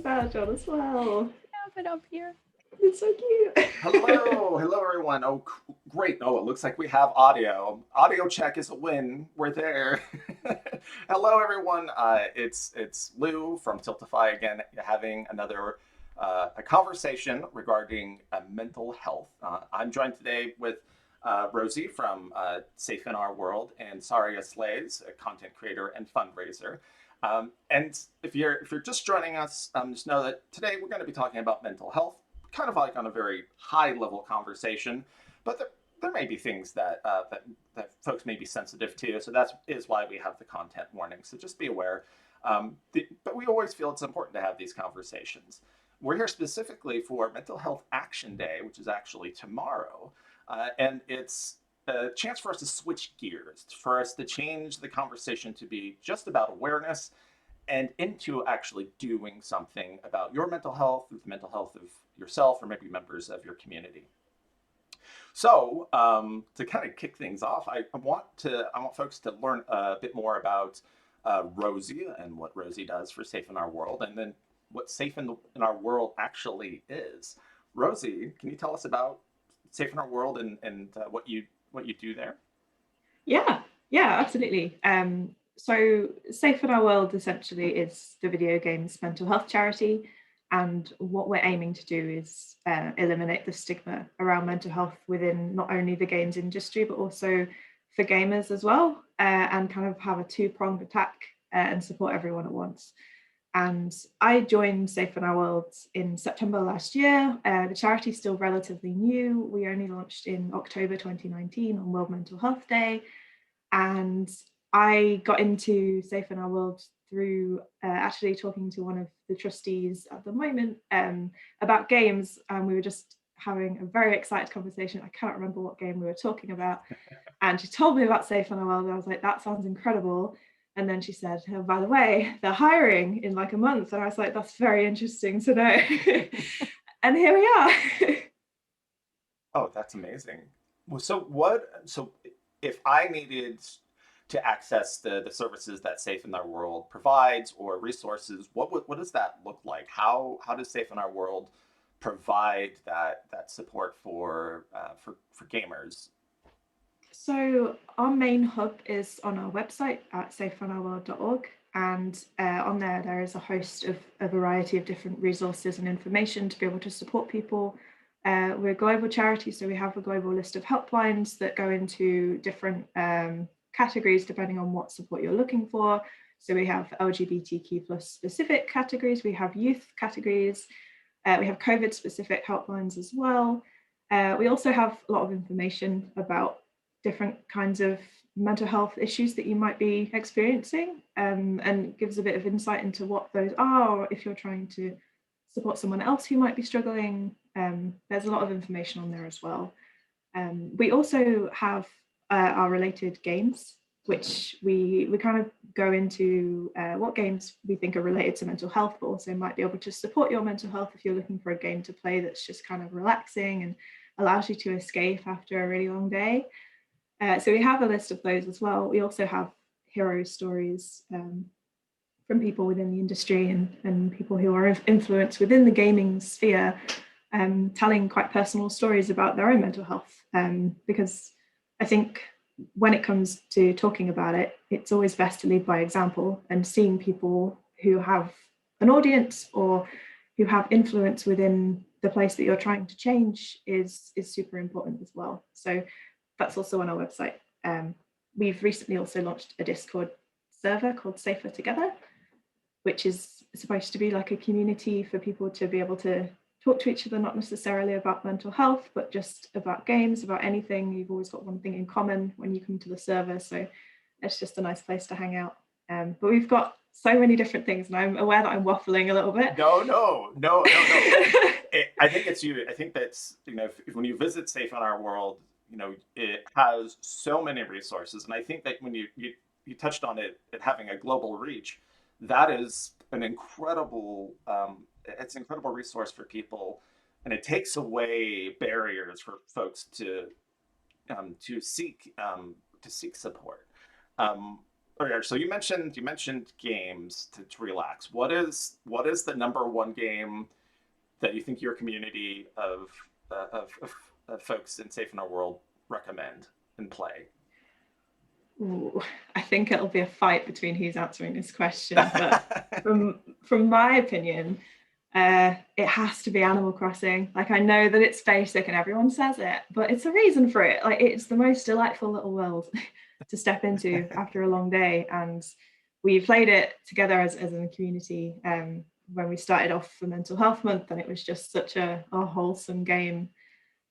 badge on as well. Have it up here. It's so cute. Hello everyone. Oh, great. Oh, it looks like we have audio. Audio check is a win. We're there. Hello everyone. It's Lou from Tiltify again, having another a conversation regarding mental health. I'm joined today with Rosie from Safe in Our World and SariaSlays, a content creator and fundraiser. And if you're just joining us, just know that today we're going to be talking about mental health, kind of like on a very high level conversation, but there may be things that folks may be sensitive to. So that is why we have the content warning. So just be aware. But we always feel it's important to have these conversations. We're here specifically for Mental Health Action Day, which is actually tomorrow, and it's a chance for us to switch gears, for us to change the conversation to be just about awareness and into actually doing something about your mental health, the mental health of yourself, or maybe members of your community. So to kind of kick things off, I want folks to learn a bit more about Rosie and what Rosie does for Safe in Our World, and then what Safe in Our World actually is. Rosie, can you tell us about Safe in Our World and what you do there? Yeah, yeah, absolutely. So Safe in Our World essentially is the video games mental health charity. And what we're aiming to do is eliminate the stigma around mental health within not only the games industry, but also for gamers as well, and kind of have a two-pronged attack and support everyone at once. And I joined Safe in Our World in September last year. The charity is still relatively new. We only launched in October 2019 on World Mental Health Day. And I got into Safe in Our World through actually talking to one of the trustees at the moment about games. And we were just having a very excited conversation. I cannot remember what game we were talking about. And she told me about Safe in Our World. And I was like, that sounds incredible. And then she said, oh, by the way, they're hiring in like a month. And I was like, that's very interesting to know. And here we are. Oh, that's amazing. Well, so if I needed to access the services that Safe in Our World provides or resources, what does that look like? How does Safe in Our World provide that support for gamers? So our main hub is on our website at safeinourworld.org, and on there is a host of a variety of different resources and information to be able to support people. We're a global charity, so we have a global list of helplines that go into different categories depending on what support you're looking for. So we have LGBTQ plus specific categories, we have youth categories, we have COVID specific helplines as well. We also have a lot of information about different kinds of mental health issues that you might be experiencing, and gives a bit of insight into what those are, or if you're trying to support someone else who might be struggling. There's a lot of information on there as well. We also have our related games, which we kind of go into what games we think are related to mental health, but also might be able to support your mental health if you're looking for a game to play that's just kind of relaxing and allows you to escape after a really long day. So we have a list of those as well. We also have hero stories from people within the industry and people who are influenced within the gaming sphere, telling quite personal stories about their own mental health. Because I think when it comes to talking about it, it's always best to lead by example, and seeing people who have an audience or who have influence within the place that you're trying to change is super important as well. So that's also on our website. We've recently also launched a Discord server called Safer Together, which is supposed to be like a community for people to be able to talk to each other, not necessarily about mental health, but just about games, about anything. You've always got one thing in common when you come to the server. So it's just a nice place to hang out. But we've got so many different things, and I'm aware that I'm waffling a little bit. No. I think it's you. I think that's, when you visit Safe in Our World, it has so many resources. And I think that when you touched on it having a global reach, that is an incredible, it's an incredible resource for people. And it takes away barriers for folks to seek support. So you mentioned games to relax. What is the number one game that you think your community of folks in Safe in Our World recommend and play? Ooh, I think it'll be a fight between who's answering this question, but from my opinion, it has to be Animal Crossing. Like, I know that it's basic and everyone says it, but it's a reason for it. Like, it's the most delightful little world to step into after a long day. And we played it together as a community when we started off for Mental Health Month, and it was just such a wholesome game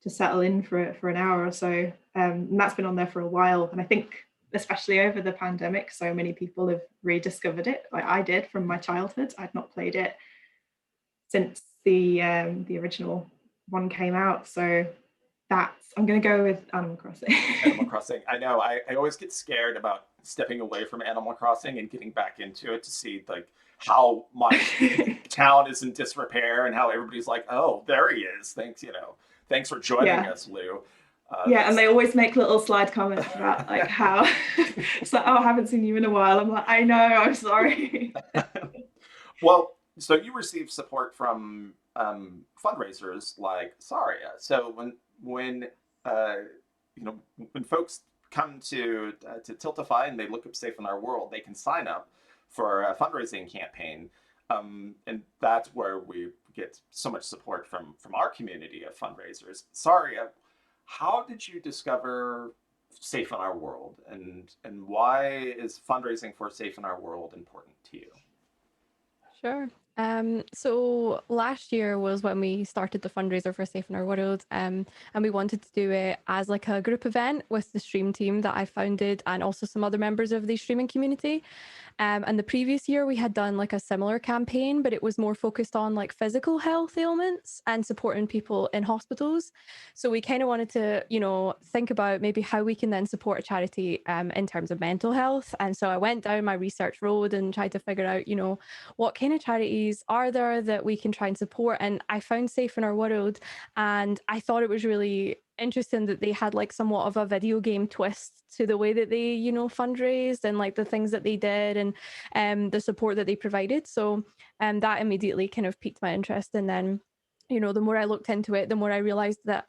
to settle in for an hour or so. And that's been on there for a while. And I think, especially over the pandemic, so many people have rediscovered it. Like I did from my childhood. I'd not played it since the original one came out. So I'm going to go with Animal Crossing. Animal Crossing. I know. I always get scared about stepping away from Animal Crossing and getting back into it to see like how my town is in disrepair and how everybody's like, oh, there he is. Thanks for joining us, Lou. Yeah, and they always make little slide comments about like how it's like, oh, I haven't seen you in a while. I'm like, I know, I'm sorry. Well, so you receive support from fundraisers like Saria. So when uh, when folks come to Tiltify and they look up Safe in Our World, they can sign up for a fundraising campaign, and that's where we get so much support from our community of fundraisers. Saria, how did you discover Safe in Our World, and why is fundraising for Safe in Our World important to you? Sure. So last year was when we started the fundraiser for Safe in Our World, and we wanted to do it as like a group event with the stream team that I founded and also some other members of the streaming community. And the previous year we had done like a similar campaign, but it was more focused on like physical health ailments and supporting people in hospitals. So we kind of wanted to, think about maybe how we can then support a charity in terms of mental health. And so I went down my research road and tried to figure out, what kind of charities are there that we can try and support. And I found Safe in Our World, and I thought it was really interesting that they had like somewhat of a video game twist to the way that they fundraised and like the things that they did and the support that they provided. So that immediately kind of piqued my interest. And then the more I looked into it, the more I realized that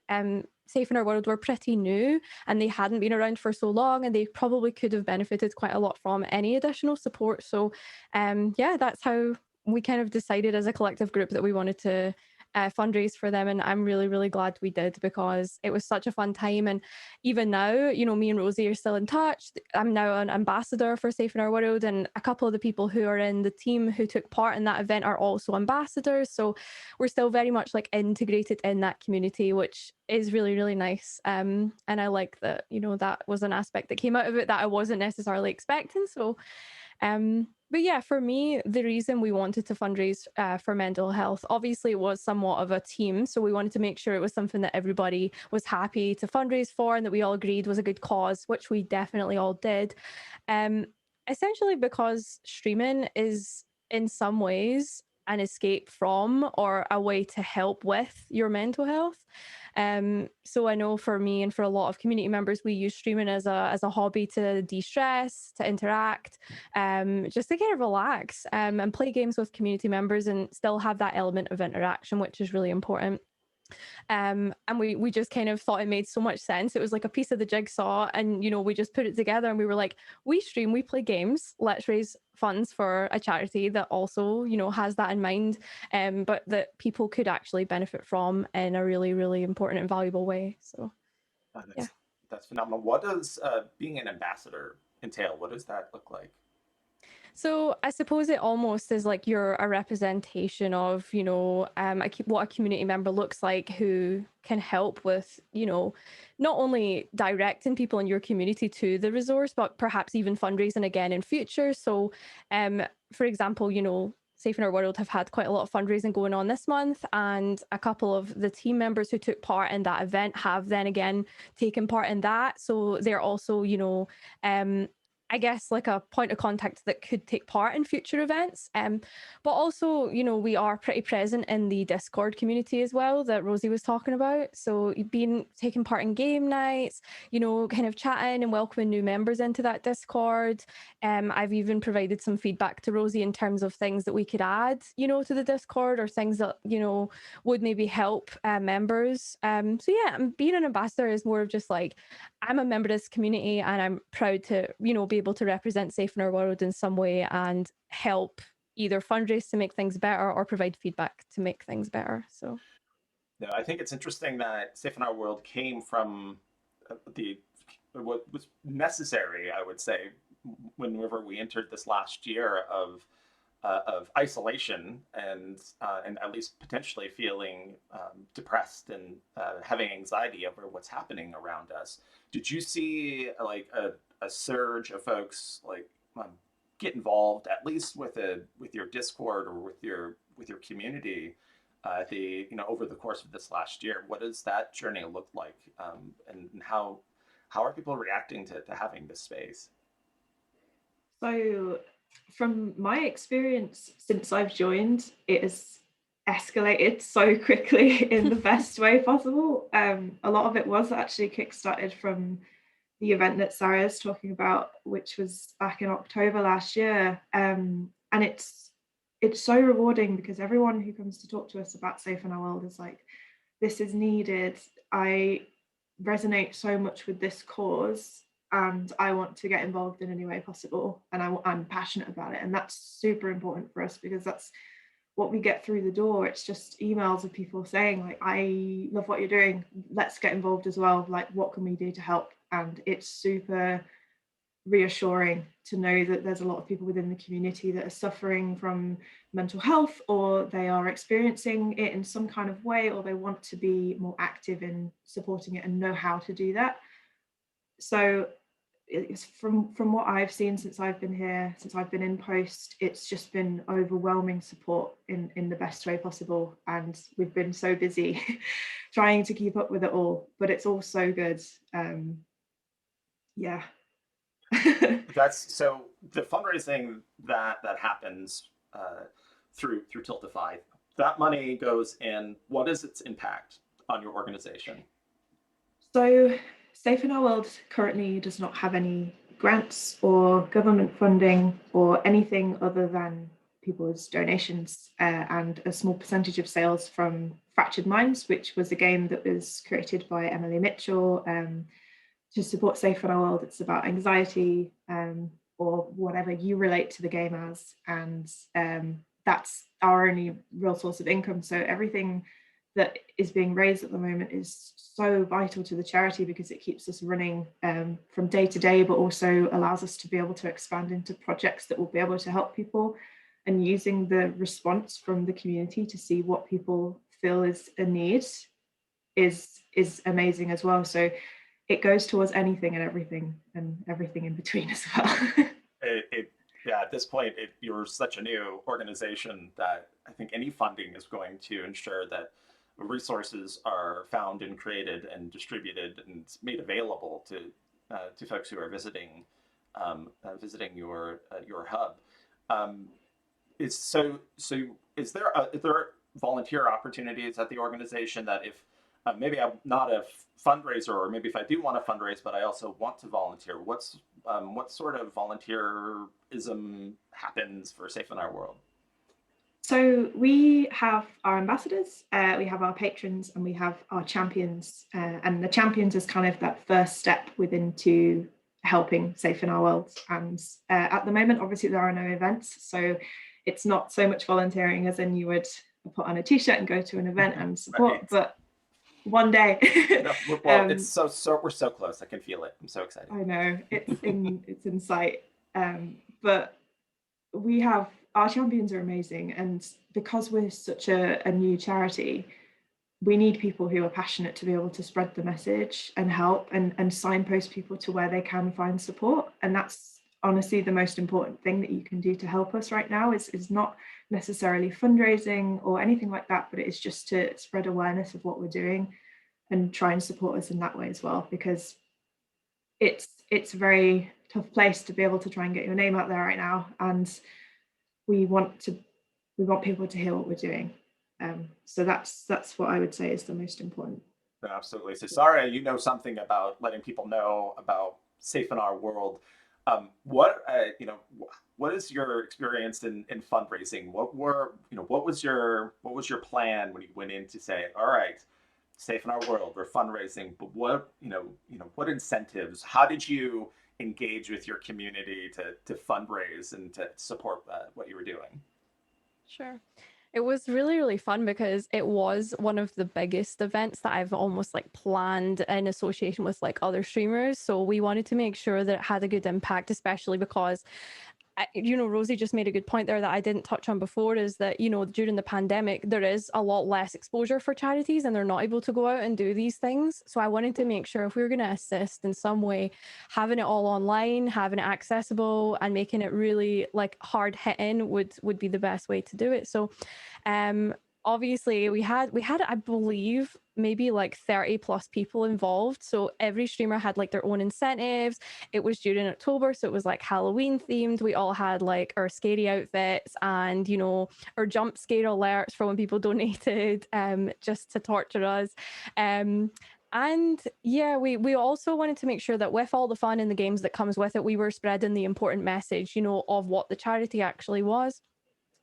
Safe in Our World were pretty new and they hadn't been around for so long, and they probably could have benefited quite a lot from any additional support. So that's how we kind of decided as a collective group that we wanted to fundraise for them. And I'm really, really glad we did, because it was such a fun time. And even now, me and Rosie are still in touch. I'm now an ambassador for Safe in Our World, and a couple of the people who are in the team who took part in that event are also ambassadors. So we're still very much like integrated in that community, which is really, really nice. And I like that, that was an aspect that came out of it that I wasn't necessarily expecting. So but yeah, for me, the reason we wanted to fundraise for mental health, obviously it was somewhat of a team. So we wanted to make sure it was something that everybody was happy to fundraise for and that we all agreed was a good cause, which we definitely all did. Um, Essentially because streaming is in some ways an escape from or a way to help with your mental health. So I know for me and for a lot of community members, we use streaming as a hobby to de-stress, to interact, just to kind of relax, and play games with community members and still have that element of interaction, which is really important. And we just kind of thought it made so much sense. It was like a piece of the jigsaw, and we just put it together and we were like, we stream, we play games, let's raise funds for a charity that also has that in mind, but that people could actually benefit from in a really, really important and valuable way. So yeah. That's phenomenal. What does being an ambassador entail? What does that look like? So I suppose it almost is like you're a representation of, what a community member looks like, who can help with, not only directing people in your community to the resource, but perhaps even fundraising again in future. So, for example, Safe in Our World have had quite a lot of fundraising going on this month, and a couple of the team members who took part in that event have then again taken part in that. So they're also, I guess, like a point of contact that could take part in future events. But also, you know, we are pretty present in the Discord community as well that Rosie was talking about. So you've been taking part in game nights, you know, kind of chatting and welcoming new members into that Discord. I've even provided some feedback to Rosie in terms of things that we could add, you know, to the Discord, or things that, you know, would maybe help members. So yeah, being an ambassador is more of just like, I'm a member of this community and I'm proud to, you know, be able to represent Safe in Our World in some way and help either fundraise to make things better or provide feedback to make things better. So no, I think it's interesting that Safe in Our World came from what was necessary, I would say, whenever we entered this last year of isolation and at least potentially feeling depressed and having anxiety over what's happening around us. Did you see like a surge of folks like get involved at least with your Discord or with your community over the course of this last year? What does that journey look like, and how are people reacting to having this space? So from my experience since I've joined, it has escalated so quickly in the best way possible. A lot of it was actually kickstarted from the event that Saria's talking about, which was back in October last year. And it's so rewarding because everyone who comes to talk to us about Safe in Our World is like, this is needed. I resonate so much with this cause and I want to get involved in any way possible, and I'm passionate about it, and that's super important for us because that's what we get through the door. It's just emails of people saying like, I love what you're doing, let's get involved as well, like what can we do to help? And it's super reassuring to know that there's a lot of people within the community that are suffering from mental health, or they are experiencing it in some kind of way, or they want to be more active in supporting it and know how to do that. So it's from what I've seen since I've been here, since I've been in post, it's just been overwhelming support in the best way possible, and we've been so busy trying to keep up with it all, but it's all so good. Yeah. That's so the fundraising that happens through Tiltify, that money goes in. What is its impact on your organization? So Safe in Our World currently does not have any grants or government funding or anything other than people's donations and a small percentage of sales from Fractured Minds, which was a game that was created by Emily Mitchell to support Safe in Our World. It's about anxiety or whatever you relate to the game as, and that's our only real source of income. So everything that is being raised at the moment is so vital to the charity because it keeps us running from day to day, but also allows us to be able to expand into projects that will be able to help people, and using the response from the community to see what people feel is a need is amazing as well. So it goes towards anything and everything in between as well. Yeah, at this point, you're such a new organization that I think any funding is going to ensure that resources are found and created and distributed and made available to folks who are visiting your hub. Is there volunteer opportunities at the organization that if maybe I'm not a fundraiser, or maybe if I do want to fundraise, but I also want to volunteer, what sort of volunteerism happens for Safe in Our World? So we have our ambassadors, we have our patrons, and we have our champions. And the champions is kind of that first step into helping Safe in Our World. And at the moment, obviously, there are no events. So it's not so much volunteering as in you would put on a t-shirt and go to an event and support, right. But one day. No, well, it's so we're so close. I can feel it. I'm so excited. I know, it's in sight. But we have, our champions are amazing, and because we're such a new charity, we need people who are passionate to be able to spread the message and help and signpost people to where they can find support. And that's honestly the most important thing that you can do to help us right now is not necessarily fundraising or anything like that, but it is just to spread awareness of what we're doing and try and support us in that way as well, because it's very tough place to be able to try and get your name out there right now, and we want people to hear what we're doing. So that's what I would say is the most important. Absolutely. So, Saria, you know something about letting people know about Safe in Our World. What what is your experience in fundraising? What was your plan when you went in to say, all right, Safe in Our World, we're fundraising, but what incentives? How did you engage with your community to fundraise and to support what you were doing? Sure. It was really, really fun because it was one of the biggest events that I've almost like planned in association with like other streamers. So we wanted to make sure that it had a good impact, especially because Rosie just made a good point there that I didn't touch on before, is that, during the pandemic, there is a lot less exposure for charities and they're not able to go out and do these things. So I wanted to make sure if we were going to assist in some way, having it all online, having it accessible and making it really like hard hitting would be the best way to do it. So obviously we had I believe maybe like 30 plus people involved, so every streamer had like their own incentives. It was during October, so it was like Halloween themed. We all had like our scary outfits and our jump scare alerts for when people donated just to torture us. And yeah, we also wanted to make sure that with all the fun and the games that comes with it, we were spreading the important message of what the charity actually was.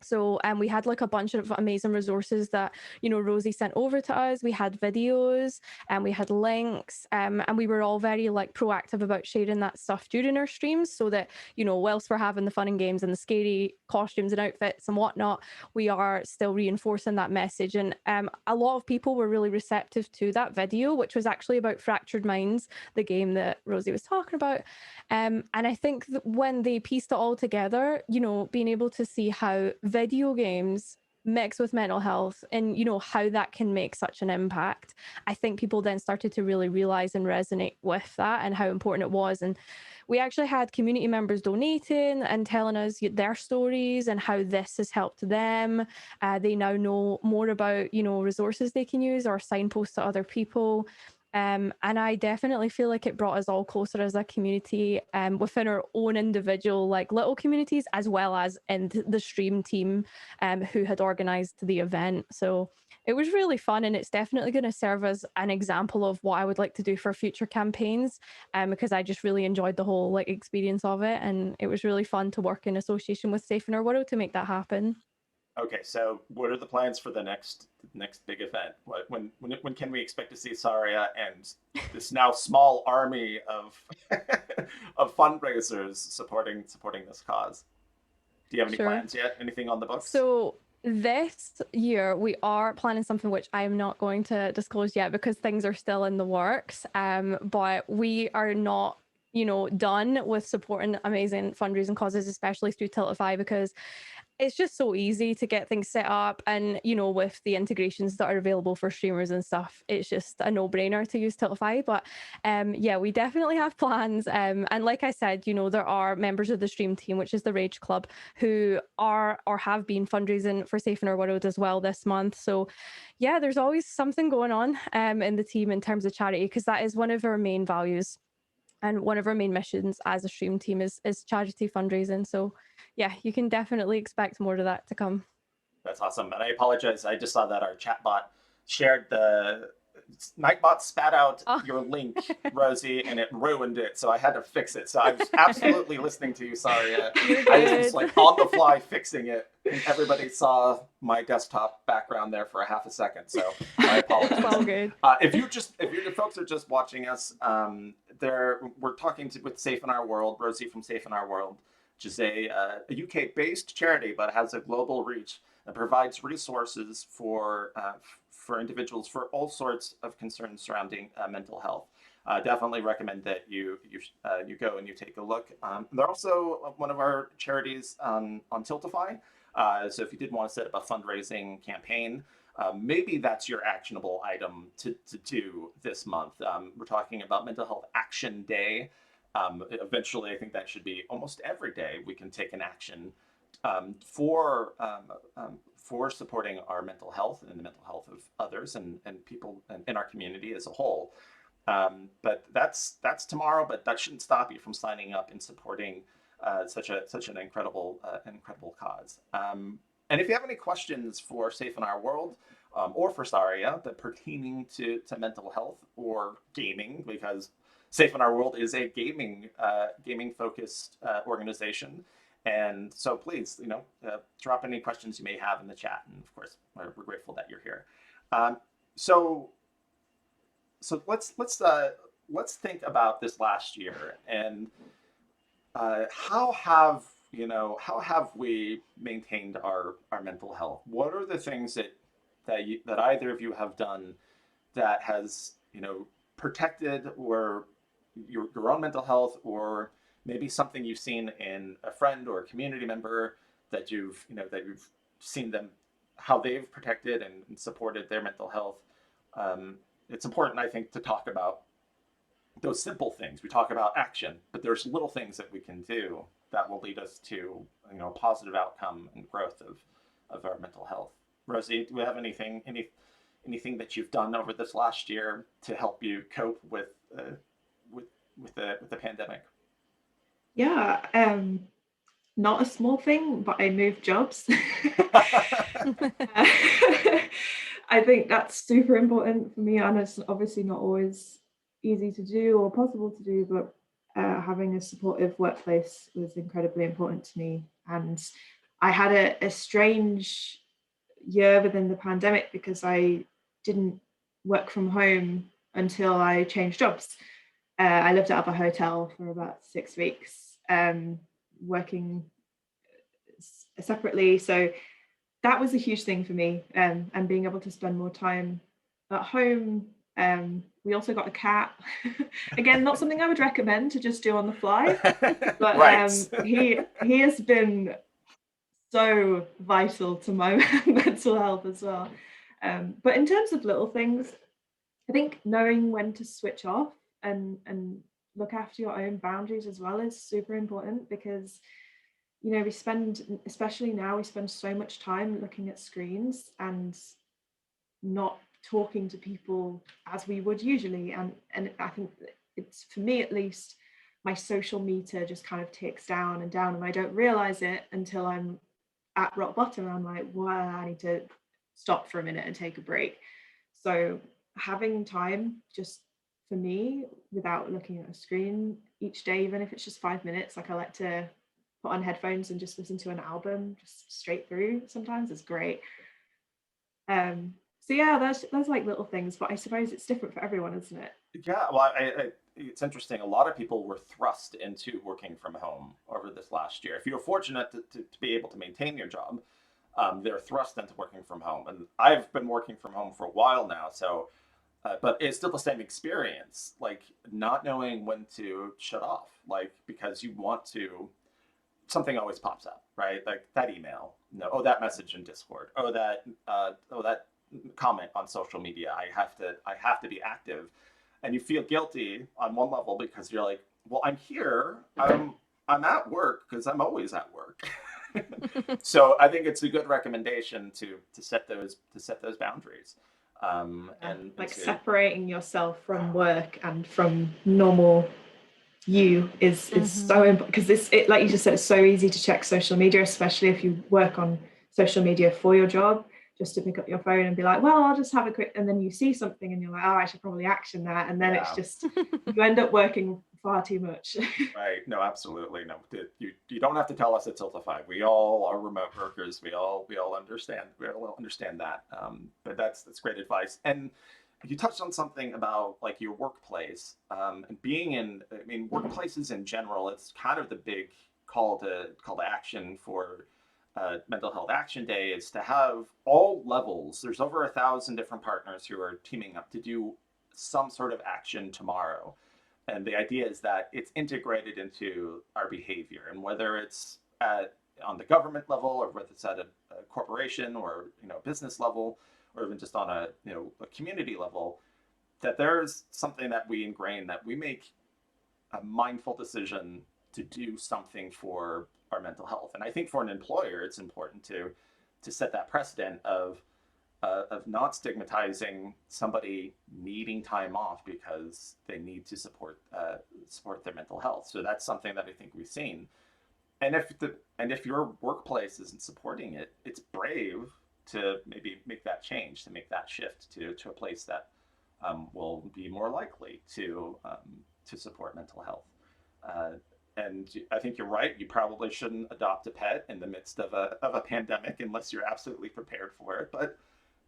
So we had like a bunch of amazing resources that Rosie sent over to us. We had videos and we had links, and we were all very like proactive about sharing that stuff during our streams, so that whilst we're having the fun and games and the scary costumes and outfits and whatnot, we are still reinforcing that message. And a lot of people were really receptive to that video, which was actually about Fractured Minds, the game that Rosie was talking about. And I think that when they pieced it all together, being able to see how video games mix with mental health and how that can make such an impact, I think people then started to really realize and resonate with that and how important it was. And we actually had community members donating and telling us their stories and how this has helped them. They now know more about resources they can use or signposts to other people. And I definitely feel like it brought us all closer as a community, within our own individual like little communities, as well as in the stream team who had organized the event. So it was really fun, and it's definitely going to serve as an example of what I would like to do for future campaigns, because I just really enjoyed the whole like experience of it, and it was really fun to work in association with Safe in Our World to make that happen. Okay, so what are the plans for the next big event? When can we expect to see Saria and this now small army of of fundraisers supporting this cause? Do you have any Sure. plans yet? Anything on the books? So this year we are planning something which I am not going to disclose yet because things are still in the works. But we are not done with supporting amazing fundraising causes, especially through Tiltify, because it's just so easy to get things set up, and with the integrations that are available for streamers and stuff, it's just a no-brainer to use Tiltify. But yeah, we definitely have plans, and like I said, there are members of the stream team, which is the Rage Club, who are or have been fundraising for Safe in Our World as well this month. So yeah, there's always something going on in the team in terms of charity, because that is one of our main values. And one of our main missions as a stream team is charity fundraising. So yeah, you can definitely expect more of that to come. That's awesome. And I apologize. I just saw that our chatbot shared Nightbot spat out your link, Rosie, and it ruined it. So I had to fix it. So I was absolutely listening to you, Saria. I was just like on the fly fixing it. And everybody saw my desktop background there for a half a second. So I apologize. It's all good. If the folks are just watching us, we're talking with Safe in Our World, Rosie from Safe in Our World, which is a UK-based charity, but has a global reach and provides resources for individuals for all sorts of concerns surrounding mental health. Definitely recommend that you go and you take a look. They're also one of our charities on Tiltify. So if you did want to set up a fundraising campaign, maybe that's your actionable item to do this month. We're talking about Mental Health Action Day. Eventually, I think that should be almost every day we can take an action for supporting our mental health and the mental health of others and people in our community as a whole. But that's tomorrow. But that shouldn't stop you from signing up and supporting such an incredible cause. And if you have any questions for Safe in Our World or for Saria that pertaining to mental health or gaming, because Safe in Our World is a gaming focused organization. And so please, drop any questions you may have in the chat. And of course, we're grateful that you're here. Um, so let's think about this last year and how have we maintained our mental health? What are the things that either of you have done that has protected or your own mental health, or maybe something you've seen in a friend or a community member that you've seen them, how they've protected and supported their mental health. It's important, I think, to talk about those simple things. We talk about action, but there's little things that we can do that will lead us to a positive outcome and growth of our mental health. Rosie, do you have anything that you've done over this last year to help you cope with the pandemic? Yeah, not a small thing, but I moved jobs. I think that's super important for me, and it's obviously not always easy to do or possible to do, but having a supportive workplace was incredibly important to me. And I had a strange year within the pandemic because I didn't work from home until I changed jobs. I lived out of a hotel for about 6 weeks, working separately. So that was a huge thing for me, and being able to spend more time at home. We also got a cat. Again, not something I would recommend to just do on the fly, but Right. he has been so vital to my mental health as well. But in terms of little things, I think knowing when to switch off and look after your own boundaries as well is super important, because we spend, especially now, we spend so much time looking at screens and not talking to people as we would usually. And I think it's, for me at least, my social meter just kind of ticks down and down, and I don't realize it until I'm at rock bottom. I'm like, well, I need to stop for a minute and take a break. So having time just for me without looking at a screen each day, even if it's just 5 minutes, like I like to put on headphones and just listen to an album just straight through sometimes, is great. So yeah, there's like little things, but I suppose it's different for everyone, isn't it? Yeah, well, it's interesting. A lot of people were thrust into working from home over this last year. If you were fortunate to be able to maintain your job, they're thrust into working from home. And I've been working from home for a while now, so but it's still the same experience, like not knowing when to shut off, like because you want to, something always pops up, right? Like that email, no, oh that message in Discord, oh that comment on social media. I have to be active, and you feel guilty on one level because you're like, well, I'm here, I'm at work because I'm always at work. So I think it's a good recommendation to set those boundaries. And like to, separating yourself from work and from normal you is so important, because it, like you just said, it's so easy to check social media, especially if you work on social media for your job, just to pick up your phone and be like, well, I'll just have a quick, and then you see something and you're like, oh, I should probably action that, and then it's just, you end up working far too much. Right. No, absolutely. No, you don't have to tell us at Tiltify. We all are remote workers. We all understand. We all understand that. But that's great advice. And you touched on something about like your workplace, and being in. I mean, workplaces in general. It's kind of the big call to action for Mental Health Action Day is to have all levels. There's over 1,000 different partners who are teaming up to do some sort of action tomorrow. And the idea is that it's integrated into our behavior, and whether it's on the government level, or whether it's at a corporation or business level, or even just on a a community level, that there's something that we ingrain, that we make a mindful decision to do something for our mental health. And I think for an employer, it's important to set that precedent of of not stigmatizing somebody needing time off because they need to support their mental health. So that's something that I think we've seen. And if your workplace isn't supporting it, it's brave to maybe make that change, to make that shift to a place that will be more likely to support mental health. And I think you're right. You probably shouldn't adopt a pet in the midst of a pandemic unless you're absolutely prepared for it. But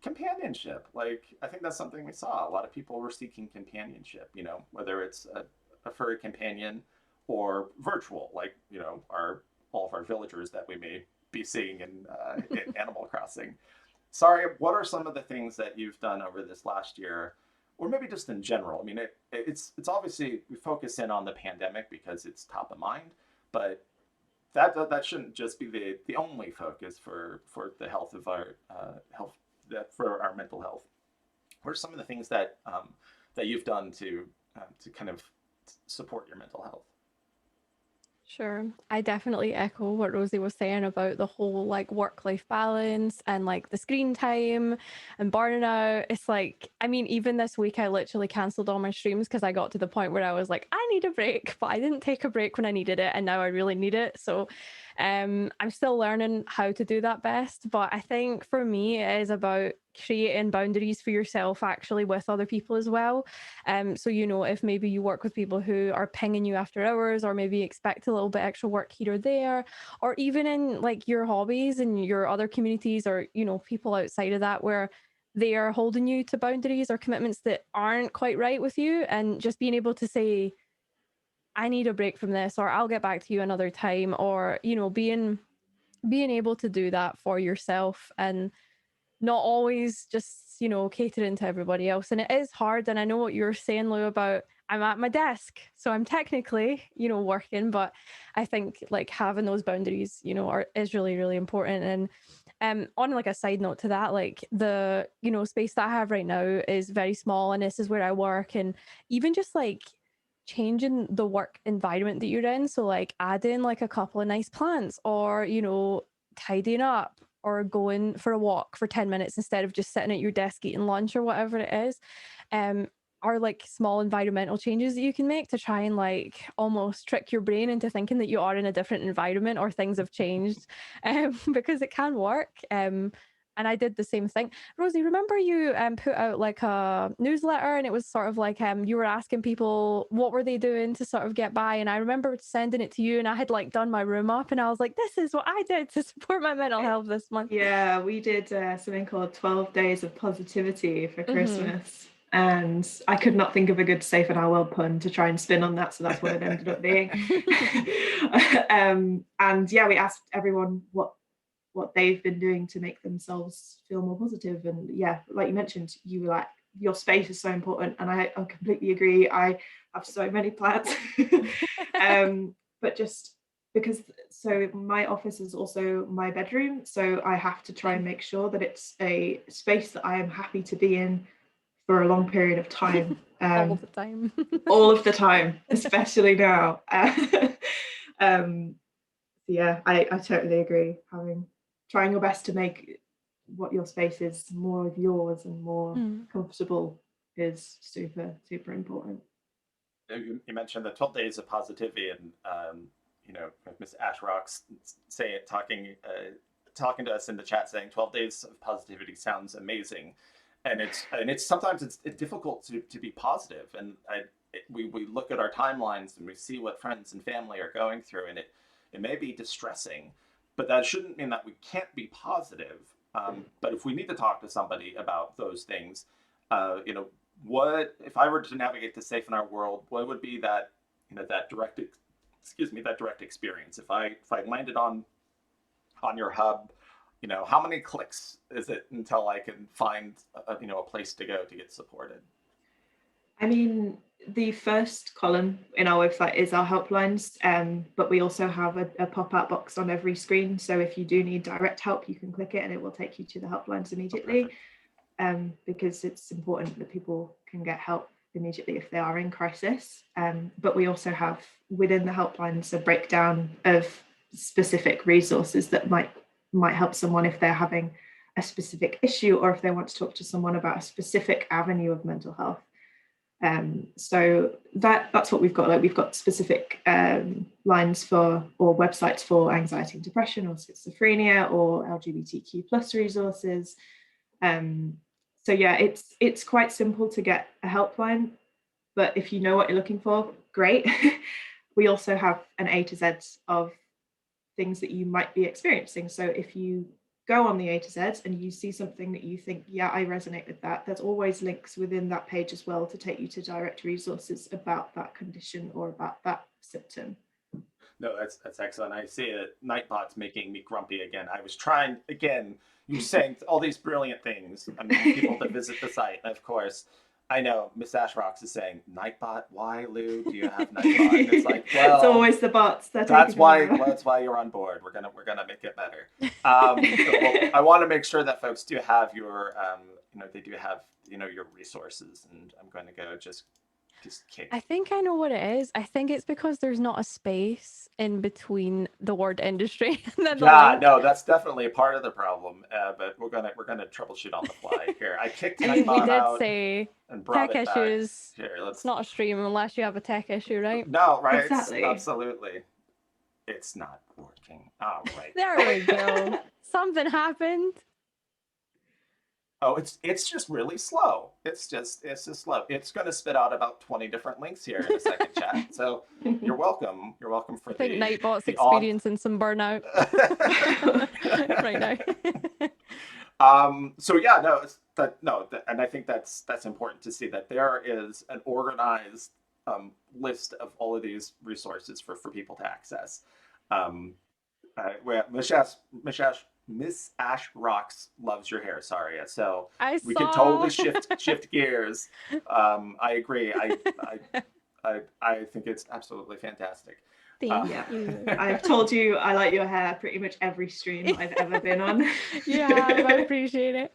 companionship, like, I think that's something we saw. A lot of people were seeking companionship, whether it's a furry companion or virtual, like, all of our villagers that we may be seeing in Animal Crossing. Sorry, what are some of the things that you've done over this last year, or maybe just in general? I mean, it's obviously we focus in on the pandemic because it's top of mind, but that shouldn't just be the only focus for the health of our for our mental health. What are some of the things that you've done to kind of support your mental health? Sure. I definitely echo what Rosie was saying about the whole like work-life balance and like the screen time and burning out. It's like, I mean, even this week I literally cancelled all my streams because I got to the point where I was like, I need a break, but I didn't take a break when I needed it, and now I really need it. So I'm still learning how to do that best. But I think for me it is about creating boundaries for yourself actually with other people as well. So if maybe you work with people who are pinging you after hours, or maybe expect a little bit extra work here or there, or even in like your hobbies and your other communities, or people outside of that where they are holding you to boundaries or commitments that aren't quite right with you, and just being able to say, I need a break from this, or I'll get back to you another time, or being able to do that for yourself and not always just catering to everybody else. And it is hard, and I know what you were saying, Lou, about I'm at my desk, so I'm technically working, but I think like having those boundaries is really, really important. And on like a side note to that, like the space that I have right now is very small, and this is where I work. And even just like changing the work environment that you're in, so like adding like a couple of nice plants, or tidying up, or going for a walk for 10 minutes instead of just sitting at your desk eating lunch or whatever it is, are like small environmental changes that you can make to try and like almost trick your brain into thinking that you are in a different environment or things have changed, because it can work. And I did the same thing. Rosie, remember you put out like a newsletter, and it was sort of like you were asking people what were they doing to sort of get by, and I remember sending it to you, and I had like done my room up, and I was like, this is what I did to support my mental health this month. Yeah, we did something called 12 Days of Positivity for Christmas. And I could not think of a good Safe in Our World pun to try and spin on that, so that's what it ended up being. And yeah, we asked everyone what they've been doing to make themselves feel more positive. And yeah, like you mentioned, you were like, your space is so important, and I completely agree. I have so many plants. But just because, so my office is also my bedroom, so I have to try and make sure that it's a space that I am happy to be in for a long period of time. All of the time. All of the time, especially now. Yeah, I totally agree. Trying your best to make what your space is more of yours and more comfortable is super, super important. You mentioned the 12 days of positivity, and Miss Ashrock's talking to us in the chat saying 12 days of positivity sounds amazing, and it's sometimes it's difficult to be positive, and we look at our timelines and we see what friends and family are going through, and it may be distressing, but that shouldn't mean that we can't be positive. But if we need to talk to somebody about those things, what if I were to navigate the Safe in Our World? What would be that direct experience? If I landed on your hub, how many clicks is it until I can find a place to go to get supported? I mean, the first column in our website is our helplines, but we also have a pop-out box on every screen. So if you do need direct help, you can click it and it will take you to the helplines immediately, because it's important that people can get help immediately if they are in crisis. But we also have within the helplines a breakdown of specific resources that might help someone if they're having a specific issue, or if they want to talk to someone about a specific avenue of mental health. So that's what we've got. Like, we've got specific lines for, or websites for, anxiety and depression, or schizophrenia, or LGBTQ plus resources. So yeah, it's quite simple to get a helpline, but if you know what you're looking for, great. We also have an A to Z of things that you might be experiencing. So if you go on the A to Z and you see something that you think, yeah, I resonate with that, there's always links within that page as well to take you to direct resources about that condition or about that symptom. No, that's excellent. I see it. Nightbot's making me grumpy again. I was trying again. You saying all these brilliant things. I'm getting people to visit the site. And of course, I know Miss Ashrocks is saying, Nightbot, why, Lou? Do you have Nightbot? And it's like, well, it's always the bots. That's why you're on board. We're gonna make it better. Well, I want to make sure that folks do have your, they do have, your resources, and I'm going to go just kick. I think I know what it is. I think it's because there's not a space in between the word industry and then the link. No, that's definitely a part of the problem. But we're gonna troubleshoot on the fly here. I kicked Nightbot out. We did say and brought tech issues. Here, it's not a stream unless you have a tech issue, right? No, right? Exactly. Absolutely. It's not working. All right. There we go. Something happened. Oh, it's just really slow. It's just slow. It's going to spit out about 20 different links here in a second, chat. So you're welcome. You're welcome for I think Nightbot's experiencing some burnout right now. So yeah, and I think that's important to see that there is an organized list of all of these resources for people to access. Miss Ash Rocks loves your hair, Saria. So we can totally shift gears. I agree. I think it's absolutely fantastic. Thank you. I've told you I like your hair pretty much every stream I've ever been on. Yeah, I appreciate it.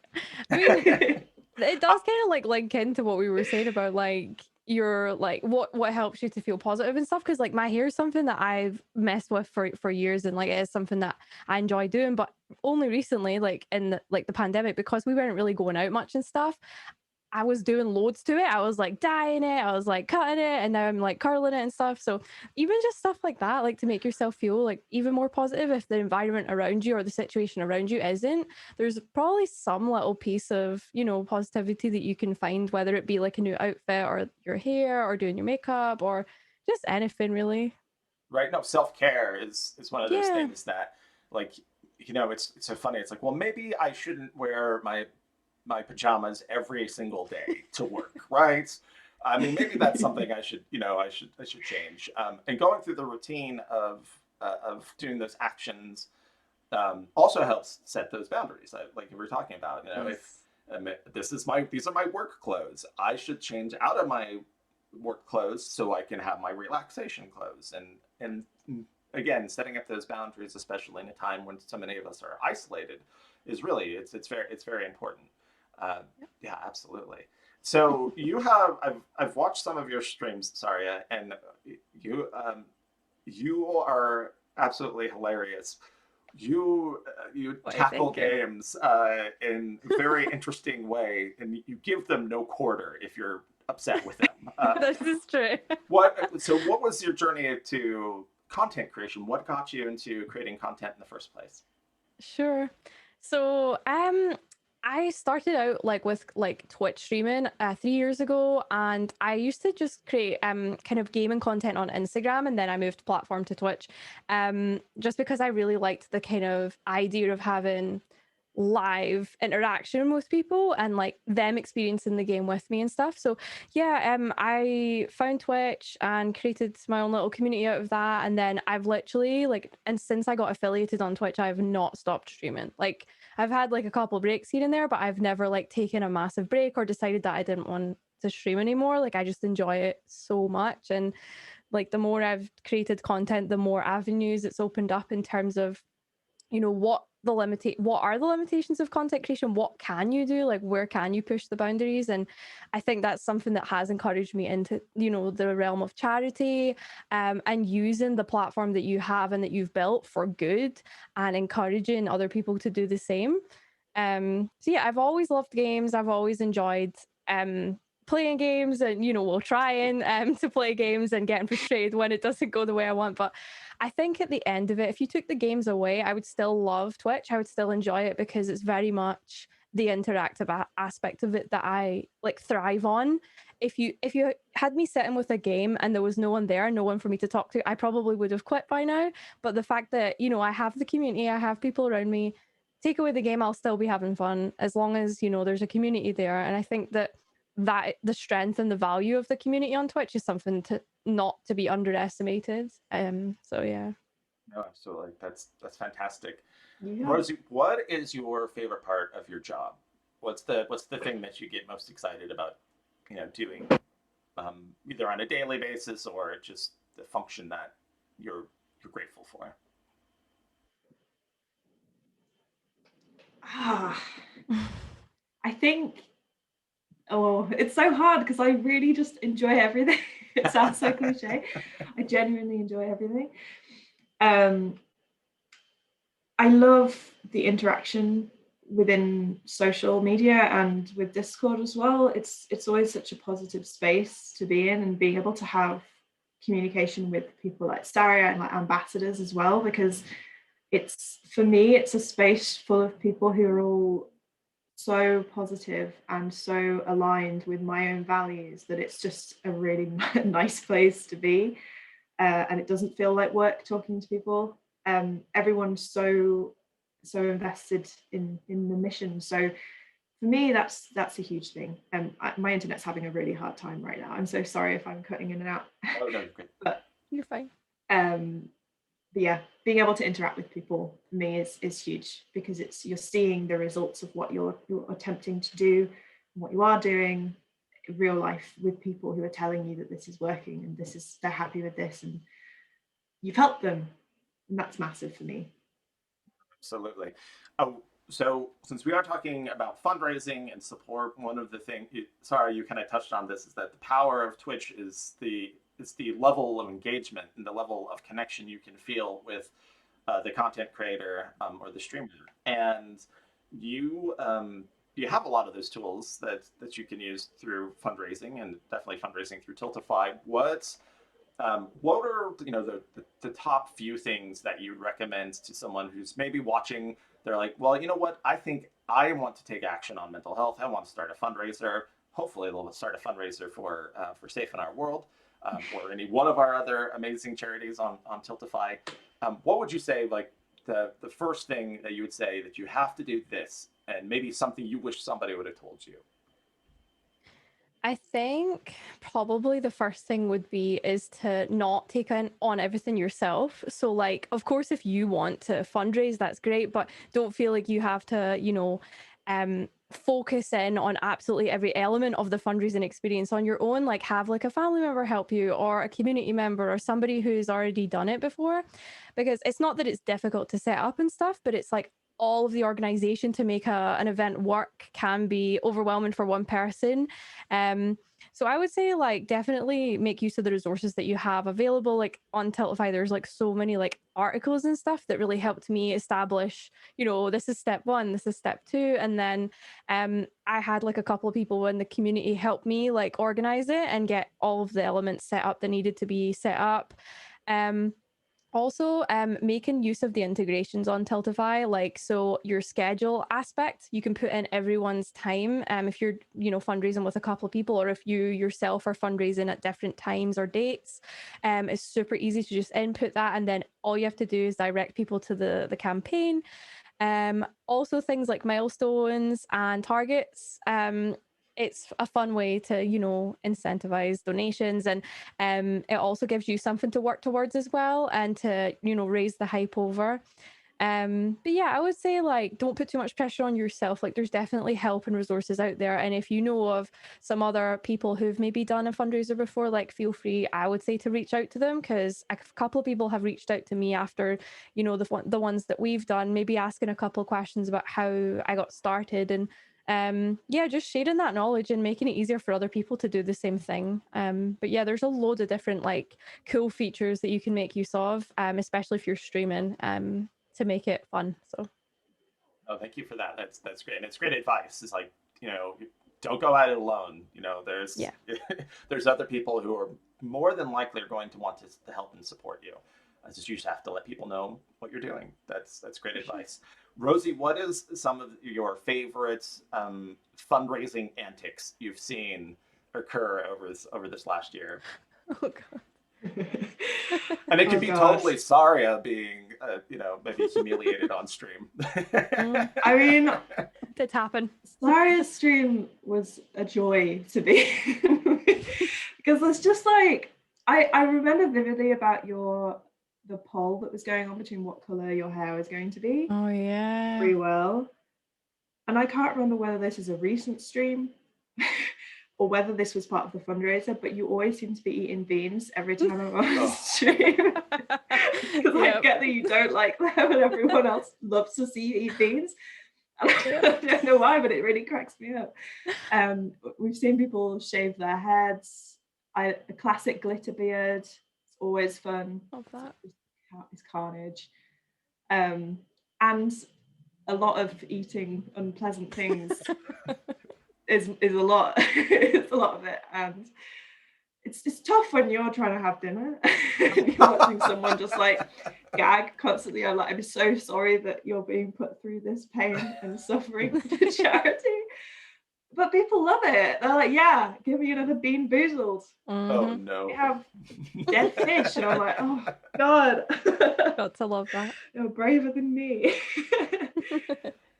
I mean, it does kind of like link into what we were saying about like your like what helps you to feel positive and stuff, because like my hair is something that I've messed with for years, and like it is something that I enjoy doing, but only recently, like in the pandemic, because we weren't really going out much and stuff, I was doing loads to it. I was like dyeing it, I was like cutting it, and now I'm like curling it and stuff. So even just stuff like that, like to make yourself feel like even more positive if the environment around you or the situation around you isn't, there's probably some little piece of, positivity that you can find, whether it be like a new outfit or your hair or doing your makeup or just anything really. Right. No, self-care is one of those things that, like, it's so funny. It's like, well, maybe I shouldn't wear my pajamas every single day to work, right? I mean, maybe that's something I should change. And going through the routine of doing those actions also helps set those boundaries, like you were talking about. If these are my work clothes, I should change out of my work clothes so I can have my relaxation clothes. And again, setting up those boundaries, especially in a time when so many of us are isolated, is really it's very important. Yeah, absolutely. So you have I've watched some of your streams, Saria, and you are absolutely hilarious. You tackle games in a very interesting way, and you give them no quarter if you're upset with them. This is true. What was your journey to content creation? What got you into creating content in the first place? Sure. So I started out with Twitch streaming 3 years ago, and I used to just create kind of gaming content on Instagram, and then I moved platform to Twitch, just because I really liked the kind of idea of having live interaction with people and like them experiencing the game with me and stuff. So yeah, I found Twitch and created my own little community out of that, and then I've literally and since I got affiliated on Twitch, I have not stopped streaming. Like I've had like a couple breaks here and there, but I've never taken a massive break or decided that I didn't want to stream anymore. Like I just enjoy it so much, and like the more I've created content, the more avenues it's opened up in terms of what are the limitations of content creation, what can you do, like where can you push the boundaries. And I think that's something that has encouraged me into the realm of charity, and using the platform that you have and that you've built for good and encouraging other people to do the same. So yeah, I've always loved games. I've always enjoyed playing games, and we'll trying to play games and getting frustrated when it doesn't go the way I want. But I think at the end of it, if you took the games away, I would still love Twitch. I would still enjoy it because it's very much the interactive aspect of it that I like thrive on. If you had me sitting with a game and there was no one there, no one for me to talk to, I probably would have quit by now. But the fact that I have the community, I have people around me, take away the game, I'll still be having fun as long as there's a community there. And I think that the strength and the value of the community on Twitch is something not to be underestimated. So yeah. No, absolutely. That's fantastic. Yeah. Rosie, what is your favorite part of your job? What's the thing that you get most excited about, doing, either on a daily basis or just the function that you're grateful for? I think, it's so hard because I really just enjoy everything. It sounds so cliche. I genuinely enjoy everything. I love the interaction within social media and with Discord as well. It's always such a positive space to be in, and being able to have communication with people like Saria and like ambassadors as well, because for me it's a space full of people who are all so positive and so aligned with my own values that it's just a really nice place to be, and it doesn't feel like work talking to people. Everyone's so invested in the mission. So for me, that's a huge thing. My internet's having a really hard time right now. I'm so sorry if I'm cutting in and out. Oh no, great. But You're fine. but yeah, being able to interact with people for me is huge, because you're seeing the results of what you're attempting to do and what you are doing in real life with people who are telling you that this is working and they're happy with this and you've helped them, and that's massive for me. Absolutely. Oh, so since we are talking about fundraising and support, one of the things, sorry, you kind of touched on this, is that the power of Twitch is the level of engagement and the level of connection you can feel with the content creator or the streamer. And you have a lot of those tools that you can use through fundraising, and definitely fundraising through Tiltify. What are the top few things that you recommend to someone who's maybe watching? They're like, well, you know what? I think I want to take action on mental health. I want to start a fundraiser. Hopefully, they'll start a fundraiser for Safe in Our World, or any one of our other amazing charities on Tiltify. What would you say, like the first thing that you would say that you have to do this, and maybe something you wish somebody would have told you? I think probably the first thing would be is to not take on everything yourself. So like, of course, if you want to fundraise, that's great, but don't feel like you have to, focus in on absolutely every element of the fundraising experience on your own. Like have like a family member help you, or a community member, or somebody who's already done it before, because it's not that it's difficult to set up and stuff, but it's like all of the organization to make an event work can be overwhelming for one person. So I would say like definitely make use of the resources that you have available. Like on Tiltify, there's like so many like articles and stuff that really helped me establish, this is step one, this is step two. And then I had like a couple of people in the community help me like organize it and get all of the elements set up that needed to be set up. Also, making use of the integrations on Tiltify, like so your schedule aspect, you can put in everyone's time. If you're, fundraising with a couple of people, or if you yourself are fundraising at different times or dates, it's super easy to just input that, and then all you have to do is direct people to the campaign. Also things like milestones and targets. It's a fun way to, incentivize donations, and it also gives you something to work towards as well, and to, raise the hype over. But yeah, I would say like don't put too much pressure on yourself. Like there's definitely help and resources out there, and if you know of some other people who've maybe done a fundraiser before, like feel free, I would say, to reach out to them, because a couple of people have reached out to me after the ones that we've done, maybe asking a couple of questions about how I got started, and yeah, just sharing that knowledge and making it easier for other people to do the same thing. But yeah, there's a load of different like cool features that you can make use of, especially if you're streaming, to make it fun. So Oh, thank you for that. That's great. And it's great advice. It's like, don't go at it alone. There's Yeah. there's other people who are more than likely are going to want to help and support you. You just have to let people know what you're doing. That's great advice. Rosie, what is some of your favorite fundraising antics you've seen occur over this last year? Oh god. And it could Oh, be gosh. totally Saria being, maybe humiliated on stream. I mean, Did happen. Saria's stream was a joy to be because it's just like I remember vividly about the poll that was going on between what color your hair was going to be Oh yeah. very well, and I can't remember whether this is a recent stream or whether this was part of the fundraiser, but you always seem to be eating beans every time I'm on Oh. stream. Because I Yep. get that you don't like them and everyone else loves to see you eat beans. And I don't know why, but it really cracks me up. We've seen people shave their heads. A classic glitter beard. It's always fun. Love that. It's carnage. And a lot of eating unpleasant things is a lot. It's a lot of it. And it's tough when you're trying to have dinner and you're watching someone just like gag constantly. I'm so sorry that you're being put through this pain and suffering for charity. But people love it. They're like, yeah, give me another bean boozled. Oh Mhm. no. We have dead fish. And I'm like, oh God. Got to love that. You're braver than me.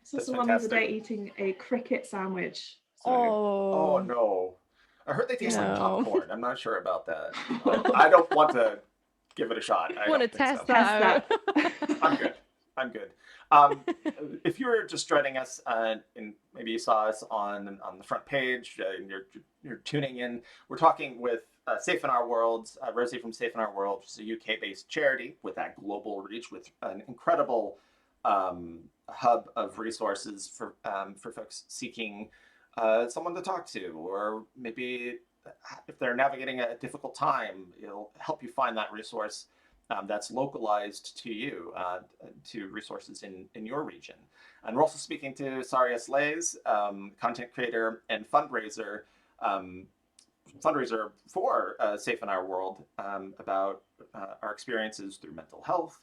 So That's someone the other fantastic. day eating a cricket sandwich. So Oh Oh no. I heard they taste like No. popcorn. I'm not sure about that. I don't want to give it a shot. I want to don't think test so. that Test out. I'm good. If you were just joining us, and maybe you saw us on the front page, and you're tuning in, we're talking with Safe in Our World, Rosie from Safe in Our World, which is a UK-based charity with that global reach, with an incredible hub of resources for folks seeking someone to talk to, or maybe if they're navigating a difficult time, it'll help you find that resource that's localized to you, to resources in your region. And we're also speaking to SariaSlays, content creator and fundraiser for Safe in Our World, about our experiences through mental health,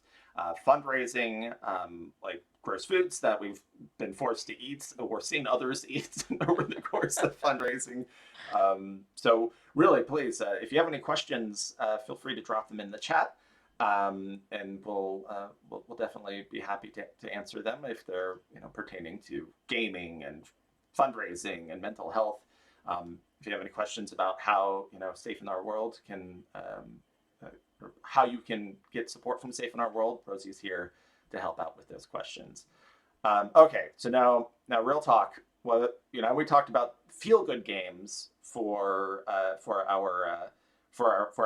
fundraising, like gross foods that we've been forced to eat or seen others eat over the course of fundraising. So really, please, if you have any questions, feel free to drop them in the chat. And we'll definitely be happy to answer them if they're pertaining to gaming and fundraising and mental health. If you have any questions about how Safe in Our World can, or how you can get support from Safe in Our World, Rosie's here to help out with those questions. Okay, so now real talk. Well, we talked about feel-good games for our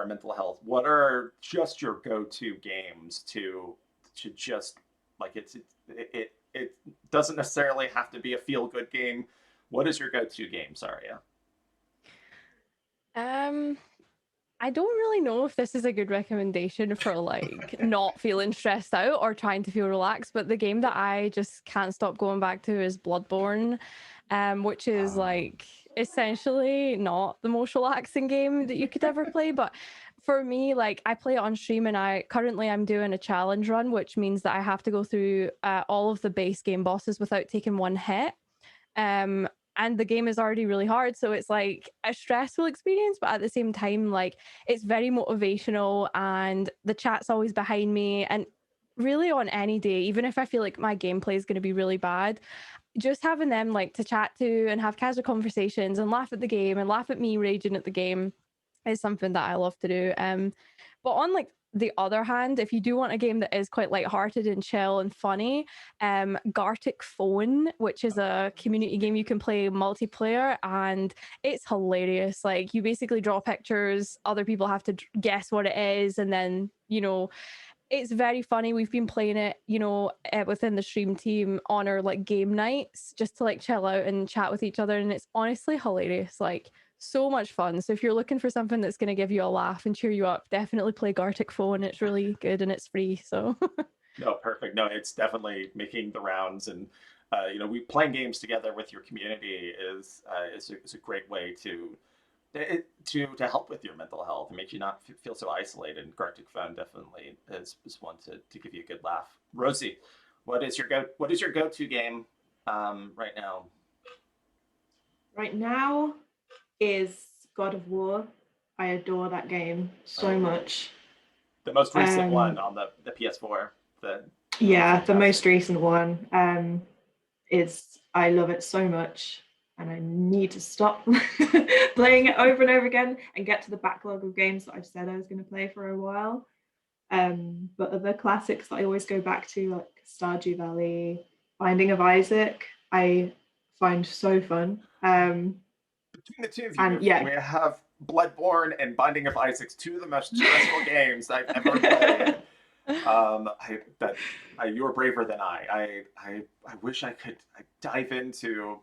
mental health. What are just your go-to games to just like it doesn't necessarily have to be a feel-good game. What is your go-to game, Saria? I don't really know if this is a good recommendation for like not feeling stressed out or trying to feel relaxed, but the game that I just can't stop going back to is Bloodborne, which is like essentially not the most relaxing game that you could ever play. But for me, like I play it on stream, and I'm doing a challenge run, which means that I have to go through all of the base game bosses without taking one hit. And the game is already really hard, so it's like a stressful experience, but at the same time, like it's very motivational, and the chat's always behind me. And really, on any day, even if I feel like my gameplay is going to be really bad, just having them like to chat to and have casual conversations and laugh at the game and laugh at me raging at the game is something that I love to do. But on like the other hand, if you do want a game that is quite lighthearted and chill and funny, Gartic Phone, which is a community game you can play multiplayer, and it's hilarious. Like you basically draw pictures, other people have to guess what it is, and then it's very funny. We've been playing it, within the stream team on our like game nights, just to like chill out and chat with each other, and it's honestly hilarious. Like so much fun. So if you're looking for something that's going to give you a laugh and cheer you up, definitely play Gartic Phone. It's really good and it's free. So No, perfect. No, it's definitely making the rounds, and we playing games together with your community is a great way to help with your mental health and make you not feel so isolated. And Gartic Phone definitely is one to give you a good laugh. Rosie, what is your go-to game right now? Right now is God of War. I adore that game so much. The most recent one Um, on the PS4. Yeah, the most recent one is I love it so much, and I need to stop playing it over and over again and get to the backlog of games that I've said I was going to play for a while. But other classics that I always go back to, like Stardew Valley, Binding of Isaac, I find so fun. Between the two of And you, we have Bloodborne and Binding of Isaac's, two of the most stressful games I've ever played. You were braver than I. I wish I could dive into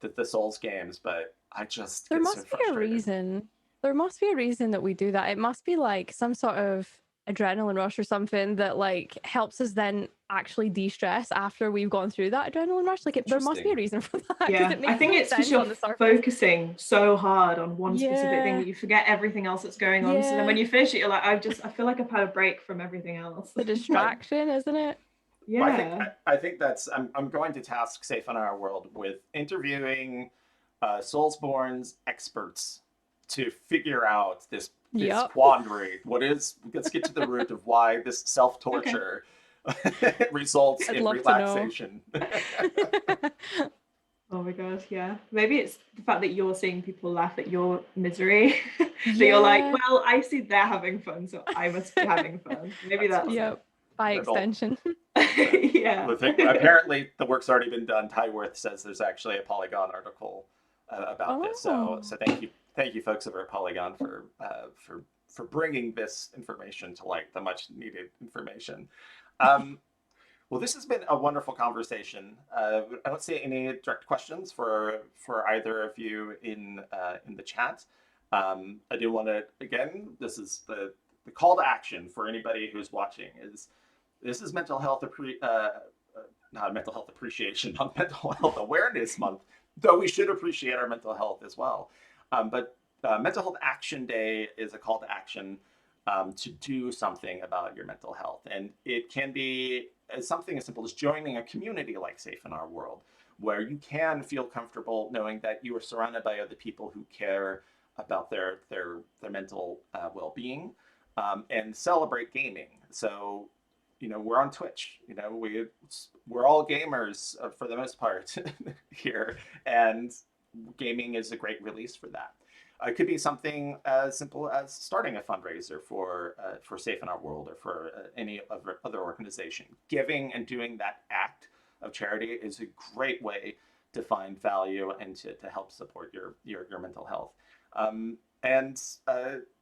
the Souls games, but I just There get so must be a frustrated. reason. There must be a reason that we do that. It must be like some sort of adrenaline rush or something that like helps us then actually de-stress after we've gone through that adrenaline rush. Like there must be a reason for that because yeah, it makes I think no it's because sense you're on the surface. focusing so hard on one specific thing Yeah. that you forget everything else that's going on. So then when you finish it, you're like, I feel like I've had a break from everything else. The distraction, isn't it? Yeah. Well, I think that's I'm going to task Safe on Our World with interviewing Soulsborne's experts to figure out this quandary. Let's get to the root of why this self-torture results in relaxation. Oh my god, yeah. Maybe it's the fact that you're seeing people laugh at your misery. That you're like, well, I see they're having fun, so I must be having fun. Maybe that's by extension. Yeah. Apparently the work's already been done. Tyworth says there's actually a Polygon article about this. So thank you folks over at Polygon for bringing this information to light, the much needed information. Well, this has been a wonderful conversation. I don't see any direct questions for either of you in the chat. I do want to, again, this is the call to action for anybody who's watching is this is mental health not mental health appreciation, not mental health awareness month, though we should appreciate our mental health as well. But Mental Health Action Day is a call to action to do something about your mental health. And it can be something as simple as joining a community like Safe in Our World, where you can feel comfortable knowing that you are surrounded by other people who care about their mental well-being and celebrate gaming. So, we're on Twitch. We're all gamers for the most part here, and gaming is a great release for that. It could be something as simple as starting a fundraiser for Safe in Our World or for any other organization. Giving and doing that act of charity is a great way to find value and to help support your mental health. And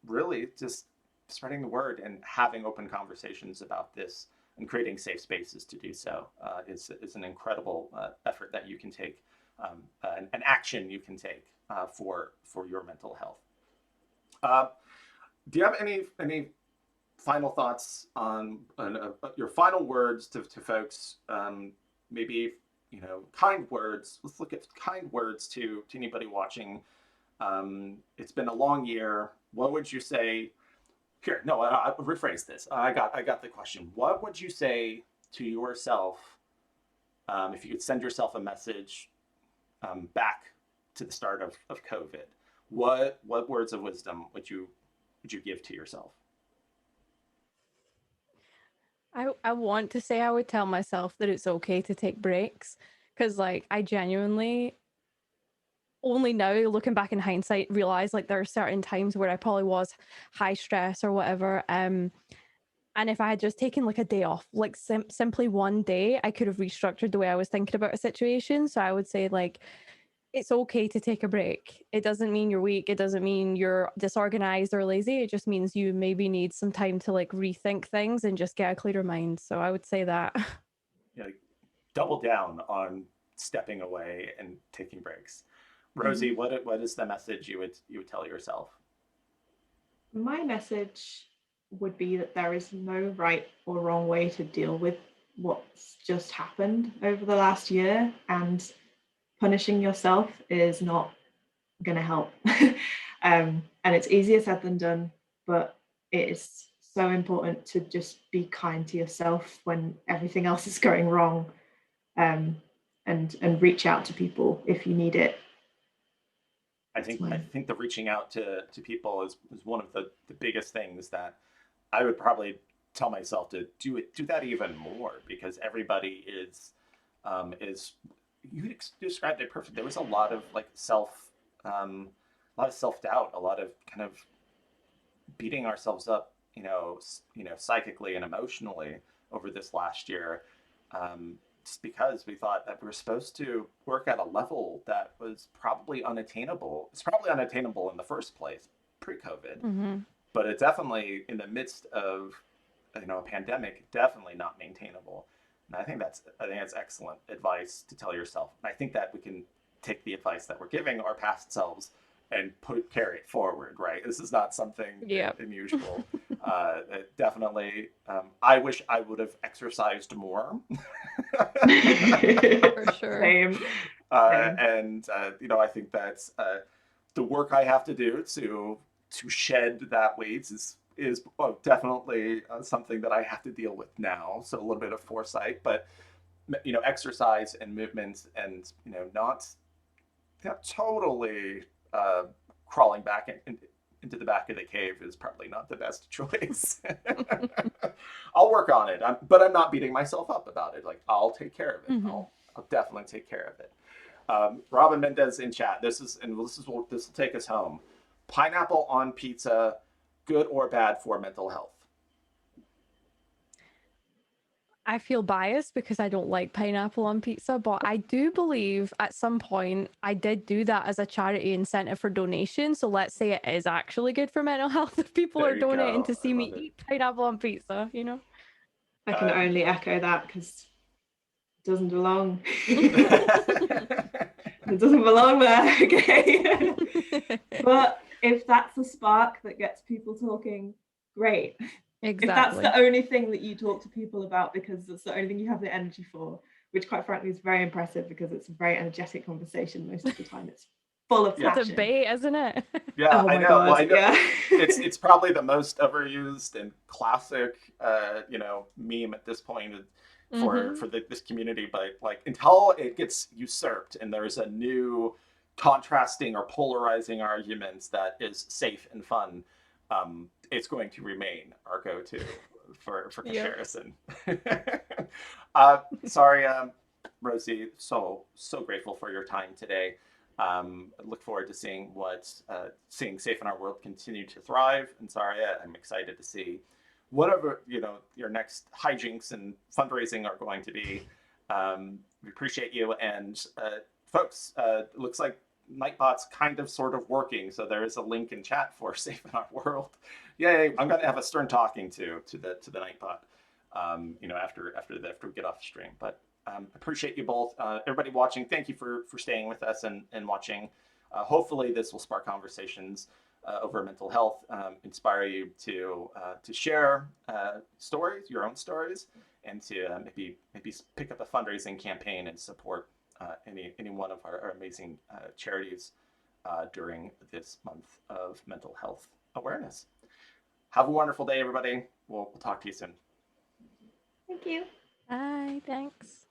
really just spreading the word and having open conversations about this and creating safe spaces to do so is an incredible effort that you can take, an action you can take for your mental health. Do you have any final thoughts on your final words to folks? Maybe kind words. Let's look at kind words to anybody watching. It's been a long year. What would you say? Here, no, I'll rephrase this. I got the question. What would you say to yourself if you could send yourself a message back to the start of COVID? What words of wisdom would you give to yourself? I want to say I would tell myself that it's okay to take breaks, because like I genuinely only now, looking back in hindsight, realize like there are certain times where I probably was high stress or whatever. And if I had just taken like a day off, like simply one day, I could have restructured the way I was thinking about a situation. So I would say like, it's okay to take a break. It doesn't mean you're weak. It doesn't mean you're disorganized or lazy. It just means you maybe need some time to like rethink things and just get a clearer mind. So I would say that. Double down on stepping away and taking breaks. Rosie, what is the message you would tell yourself? My message would be that there is no right or wrong way to deal with what's just happened over the last year, and punishing yourself is not going to help. And it's easier said than done, but it is so important to just be kind to yourself when everything else is going wrong, and reach out to people if you need it. I think the reaching out to people is one of the biggest things that I would probably tell myself to do that even more, because everybody is you described it perfect. There was a lot of like a lot of self doubt, a lot of kind of beating ourselves up, psychically and emotionally over this last year, just because we thought that we were supposed to work at a level that was probably unattainable. It's probably unattainable in the first place, pre-COVID, Mm-hmm. but it definitely in the midst of a pandemic, definitely not maintainable. And I think that's excellent advice to tell yourself. And I think that we can take the advice that we're giving our past selves and carry it forward, right? This is not something unusual. Definitely, I wish I would have exercised more. For sure. Same. And I think that's the work I have to do to shed that weight is definitely something that I have to deal with now. So a little bit of foresight, but exercise and movement, and not totally crawling back into the back of the cave is probably not the best choice. I'll work on it, but I'm not beating myself up about it. Like, I'll take care of it. Mm-hmm. I'll definitely take care of it. Robin Mendez in chat. This will take us home. Pineapple on pizza, good or bad for mental health? I feel biased because I don't like pineapple on pizza, but I do believe at some point I did do that as a charity incentive for donation. So let's say it is actually good for mental health if people are donating to see me eat pineapple on pizza, I can only echo that, because it doesn't belong. It doesn't belong there, okay? But if that's the spark that gets people talking, great. Exactly. If that's the only thing that you talk to people about because it's the only thing you have the energy for, which quite frankly is very impressive, because it's a very energetic conversation most of the time. It's full of passion. It's a debate, isn't it? Yeah, oh I know. God, well, I know. Yeah. it's probably the most overused and classic, meme at this point for this community. But like, until it gets usurped and there's a new contrasting or polarizing arguments that is safe and fun, it's going to remain our go-to for comparison. Sorry, Rosie, so grateful for your time today. I look forward to seeing seeing Safe in Our World continue to thrive. And Saria, I'm excited to see whatever your next hijinks and fundraising are going to be. We appreciate you, and folks, it looks like Nightbot's kind of sort of working, so there is a link in chat for Safe in Our World. Yay! I'm going to have a stern talking to the Nightbot, after we get off the stream. But appreciate you both, everybody watching. Thank you for staying with us and watching. Hopefully, this will spark conversations over mental health, inspire you to share stories, your own stories, and to maybe pick up a fundraising campaign and support any one of our amazing charities during this month of mental health awareness. Have a wonderful day, everybody. We'll talk to you soon. Thank you. Bye. Thanks.